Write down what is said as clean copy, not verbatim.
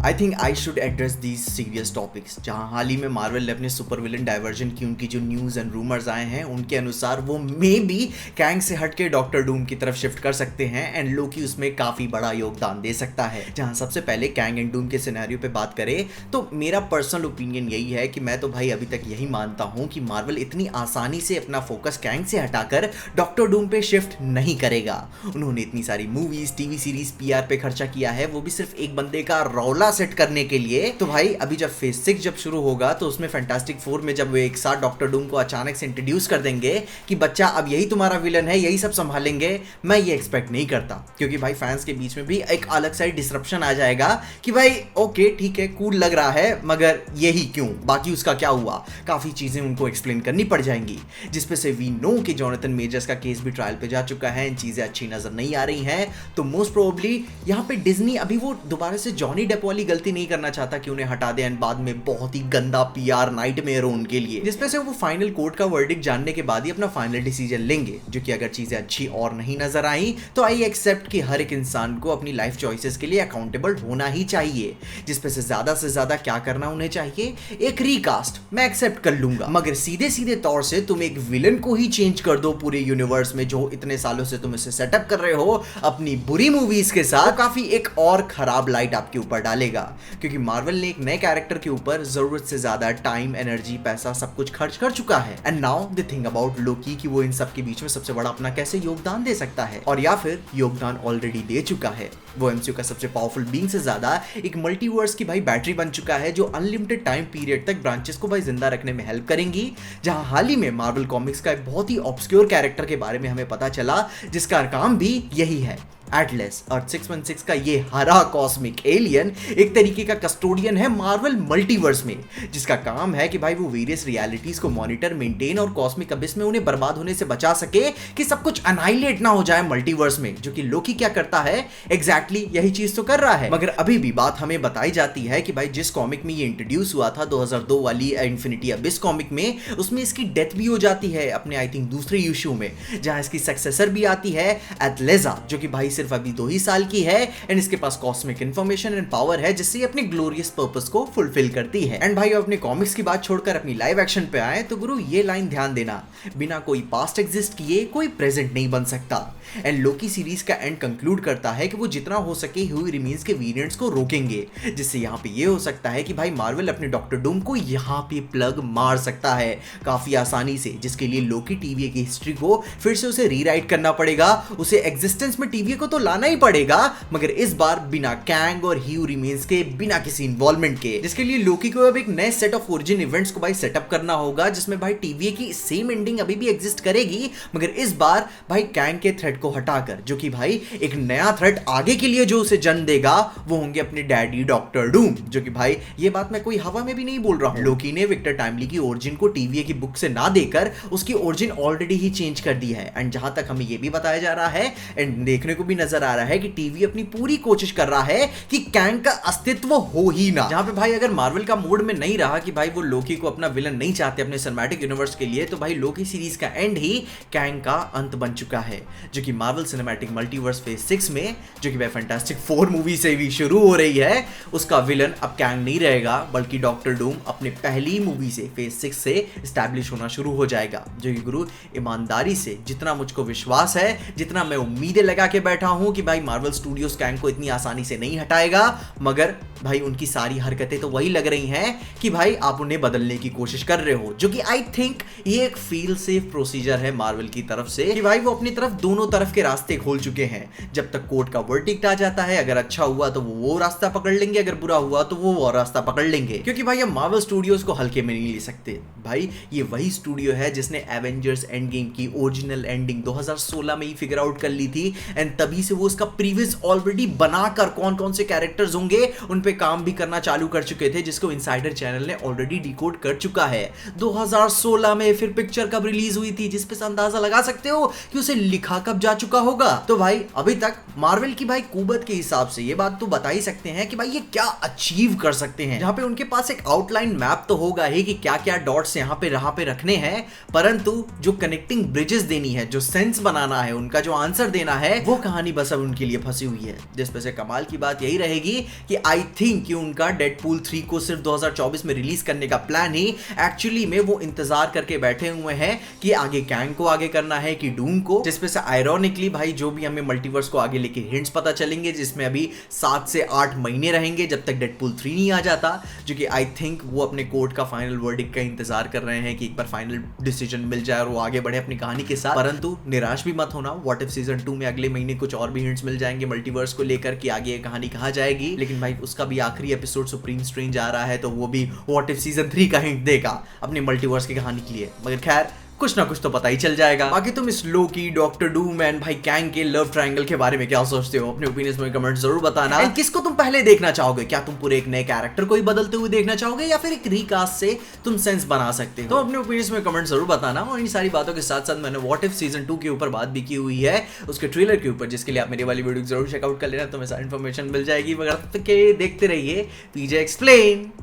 I think I should address these serious topics. जहां हाल ही में Marvel ने अपने सुपर विलन डाइवर्जन की उनकी जो न्यूज़ एंड रूमर्स आए हैं उनके अनुसार वो मे बी कैंग से हट के डॉक्टर डूम की तरफ शिफ्ट कर सकते हैं एंड लोकी उसमें काफ़ी बड़ा योगदान दे सकता है। जहां सबसे पहले कैंग एंड डूम के सिनेरियो पे बात करें तो मेरा पर्सनल ओपिनियन यही है कि मैं तो भाई अभी तक यही मानता हूं कि मार्वल इतनी आसानी से अपना फोकस कैंग से हटाकर डॉक्टर डूम पे शिफ्ट नहीं करेगा। उन्होंने इतनी सारी मूवीज टीवी सीरीज पीआर पे खर्चा किया है, वो भी सिर्फ एक बंदे का रौला सेट करने के लिए। तो भाई अभी जब फेज 6 जब शुरू होगा तो उसमें फैंटास्टिक 4 में जब वे एक साथ डॉक्टर डूम को अचानक से इंट्रोड्यूस कर देंगे कि बच्चा अब यही तुम्हारा विलन है, यही सब संभालेंगे, मैं ये एक्सपेक्ट नहीं करता। क्योंकि भाई फैंस के बीच में भी एक अलग सा डिसरप्शन आ जाएगा कि भाई ओके ठीक है कूल लग रहा है मगर यही क्यों, बाकी उसका क्या हुआ, काफी चीजें उनको एक्सप्लेन करनी पड़ जाएंगी। जिसपे से वी नो कि जोनाथन मेजर्स का केस भी ट्रायल पे जा चुका है, चीजें अच्छी नजर नहीं आ रही हैं। तो मोस्ट प्रोबेबली यहाँ पे डिज्नी अभी वो दोबारा से जॉनी डेप वाली गलती नहीं करना चाहता कि उन्हें हटा दे एंड बाद में बहुत ही गंदा पीआर नाइटमेयर हो उनके लिए। जिसपे से वो फाइनल कोर्ट का वर्डिक्ट जानने के बाद ही अपना फाइनल डिसीजन लेंगे। जो कि अगर चीजें अच्छी और नहीं नजर आई तो आई एक्सेप्ट कि हर एक इंसान को अपनी लाइफ चॉइसेस के लिए अकाउंटेबल होना ही चाहिए। जिसपे से ज्यादा क्या करना उन्हें चाहिए, एक रिकास्ट मैं एक्सेप्ट कर लूंगा, मगर सीधे सीधे तौर से तुम एक विलन को ही चेंज कर दो पूरे यूनिवर्स में जो इतने सालों से तुम इसे सेटअप कर रहे हो अपनी बुरी मूवीज के साथ, काफी एक और खराब लाइट आपके ऊपर डालेगा। क्योंकि मार्वल ने एक नए कैरेक्टर के ऊपर जरूरत से ज्यादा टाइम एनर्जी पैसा सब कुछ खर्च कर चुका है and now the thing about Loki कि वो इन सब के बीच में सबसे बड़ा अपना कैसे योगदान दे सकता है, और या फिर योगदान ऑलरेडी दे चुका है। वो एमसीयू का सबसे पावरफुल बीइंग से ज्यादा एक मल्टीवर्स की भाई बैटरी बन चुका है जो अनलिमिटेड टाइम पीरियड तक ब्रांचेस को भाई जिंदा रखने में हेल्प करेंगी। जहां हाल ही में मार्वल कॉमिक्स का एक बहुत ही ऑब्सक्योर कैरेक्टर के बारे में हमें पता चला जिसका काम भी यही है। एटलस अर्थ 616 का ये हरा कॉस्मिक एलियन एक तरीके का कस्टोडियन है मार्वल मल्टीवर्स में, जिसका काम है कि भाई वो वेरियस रियलिटीज को मॉनिटर मेंटेन और कॉस्मिक अबिस में उन्हें बर्बाद होने से बचा सके कि सब कुछ अनाइलेट ना हो जाए मल्टीवर्स में। जो कि लोकी क्या करता है, एग्जैक्टली यही चीज तो कर रहा है। मगर अभी भी बात हमें बताई जाती है कि भाई जिस कॉमिक में ये इंट्रोड्यूस हुआ था 2002 वाली इन्फिनिटी अबिस कॉमिक में, उसमें इसकी डेथ भी हो जाती है अपने आई थिंक दूसरे इशू में, जहां इसकी सक्सेसर भी आती है एथलेजा जो कि भाई सिर्फ अभी 2 ही साल की है एंड इसके पास कॉस्मिक इंफॉर्मेशन एंड पावर है जिससे ये अपने ग्लोरियस पर्पस को फुलफिल करती है। एंड भाई अपने कॉमिक्स की बात छोड़कर अपनी लाइव एक्शन पे आए तो गुरु ये लाइन ध्यान देना, बिना कोई पास्ट एग्जिस्ट किए कोई प्रेजेंट नहीं बन सकता। एंड लोकी सीरीज का एंड कंक्लूड करता है कि वो जितना हो सके ह्यू रिमीन्स के वेरिएंट्स को रोकेंगे, जिससे यहाँ पे ये हो सकता है कि भाई मार्वल अपने डॉक्टर डूम को यहाँ पे प्लग मार सकता है काफी आसानी से, जिसके लिए लोकी टीवीए की हिस्ट्री को फिर से उसे रीराइट करना पड़ेगा, उसे एग्जिस्टेंस में टीवीए को तो लाना ही पड़ेगा मगर इस बार बिना कैंग और ह्यू रिमेन्स के, बिना किसी इन्वॉल्वमेंट के। जिसके लिए लोकी को अब एक नए सेट ऑफ ओरिजिन इवेंट्स को भाई सेटअप करना होगा जिसमें भाई टीवीए की सेम एंडिंग अभी भी एग्जिस्ट करेगी मगर इस बार भाई कैंग के थ्रेट को हटाकर, जो कि भाई एक नया थ्रेट आगे के लिए जो उसे जन्म देगा वो होंगे अपने डैडी डॉक्टर डूम। जो कि भाई ये बात मैं कोई हवा में भी नहीं बोल रहा हूं, लोकी ने विक्टर टाइमली की ओरिजिन को टीवीए की बुक से ना देकर उसकी ओरिजिन ऑलरेडी ही चेंज कर दी है। एंड जहां तक हमें ये भी बताया जा रहा है एंड देखने को भी नजर आ रहा है कि टीवी अपनी पूरी कोशिश कर रहा है कि कैंग का अस्तित्व हो ही ना। जहां पे भाई अगर मार्वल का मूड में नहीं रहा कि भाई वो लोकी को अपना विलन नहीं चाहते अपने सिनेमैटिक यूनिवर्स के लिए, तो भाई लोकी सीरीज का एंड ही कैंग का अंत बन चुका है। जो कि मार्वल सिनेमैटिक मल्टीवर्स फेज 6 में, जो कि भाई फैंटास्टिक 4 मूवी से भी शुरू हो रही है, उसका विलन अब कैंग नहीं रहेगा बल्कि डॉक्टर डूम अपने पहली मूवी से फेज 6 से एस्टैब्लिश होना शुरू हो जाएगा। जो कि गुरु ईमानदारी से जितना मुझको विश्वास है, जितना मैं उम्मीदें लगा के बैठा हूं कि भाई मार्वल स्टूडियोज कैंग को इतनी आसानी से नहीं हटाएगा, मगर भाई उनकी सारी हरकतें तो वही लग रही हैं कि भाई आप उन्हें बदलने की कोशिश कर रहे हो। जो कि आई थिंक ये एक फील सेफ प्रोसीजर है मार्वल की तरफ से कि भाई वो अपनी तरफ दोनों तरफ के रास्ते खोल चुके हैं। जब तक कोर्ट का वर्डिक्ट आ जाता है, अगर अच्छा हुआ तो वो रास्ता पकड़ लेंगे, अगर बुरा हुआ तो वो रास्ता पकड़ लेंगे। क्योंकि भाई अब मार्वल स्टूडियोज को हल्के में नहीं ले सकते। भाई ये वही स्टूडियो है जिसने एवेंजर्स एंड गेम की ओरिजिनल एंडिंग 2016 में ही फिगर आउट कर ली थी एंड तभी से वो उसका प्रीवियस ऑलरेडी बनाकर कौन कौन से कैरेक्टर्स होंगे उन पे काम भी करना चालू कर चुके थे, जिसको इनसाइडर चैनल ने ऑलरेडी डिकोड कर चुका है। 2016 में फिर पिक्चर कब रिलीज हुई थी, जिस पे अंदाजा लगा सकते हो कि उसे लिखा कब जा चुका होगा। तो भाई अभी तक मार्वल की भाई कुवत के हिसाब से ये बात तो बता ही सकते हैं कि भाई ये क्या अचीव कर सकते हैं, जहां पे उनके पास एक आउटलाइन मैप तो होगा ही कि क्या क्या डॉट्स यहाँ पे रखने हैं, परंतु जो कनेक्टिंग ब्रिजेस देनी है, जो सेंस बनाना है, उनका जो आंसर देना है, वो कहानी कहानी बस अब उनके लिए फंसी हुई है। जिस पे से कमाल की बात यही रहेगी कि आई थिंक कि उनका डेडपूल 3 को सिर्फ 2024 में रिलीज करने का प्लान ही एक्चुअली में वो इंतजार करके बैठे हुए हैं कि आगे कैंग को आगे करना है कि डूम को। जिस पे से आयरॉनिकली भाई जो भी हमें मल्टीवर्स को आगे लेके हिंट्स पता चलेंगे, जिसमें अभी 7 से 8 महीने रहेंगे जब तक डेडपूल 3 नहीं आ जाता, जो कि आई थिंक वो अपने कोर्ट का फाइनल वर्डिक्ट का इंतजार कर रहे हैं कि एक बार फाइनल डिसीजन मिल जाए और वो आगे बढ़े अपनी कहानी के साथ। परंतु निराश भी मत होना, व्हाट इफ सीजन 2 में अगले महीने कुछ और भी हिंट्स मिल जाएंगे मल्टीवर्स को लेकर कि आगे ये कहानी कहाँ जाएगी। लेकिन भाई उसका भी आखिरी एपिसोड सुप्रीम स्ट्रेंज आ रहा है, तो वो भी व्हाट इफ सीजन 3 का हिंट देगा अपने मल्टीवर्स की कहानी के लिए। मगर खैर कुछ ना कुछ तो पता ही चल जाएगा। बाकी तुम इस लोकी, डॉक्टर डूम एंड भाई कैंग के लव ट्रायंगल के बारे में क्या सोचते हो? अपने ओपिनियंस में कमेंट जरूर बताना। एंड किसको तुम पहले देखना चाहोगे? क्या तुम पूरे एक नए कैरेक्टर को ही बदलते हुए देखना चाहोगे या फिर एक रिकास्ट से तुम सेंस बना सकते हो? तो अपने ओपिनियंस में कमेंट जरूर बताना। और इन सारी बातों के साथ साथ मैंने व्हाट इफ सीजन 2 के ऊपर बात भी की हुई है, उसके ट्रेलर के ऊपर, जिसके लिए आप मेरी वाली वीडियो जरूर चेकआउट कर लेना, तुम्हें सारी इन्फॉर्मेशन मिल जाएगी। मगर देखते रहिए पीजे एक्सप्लेन।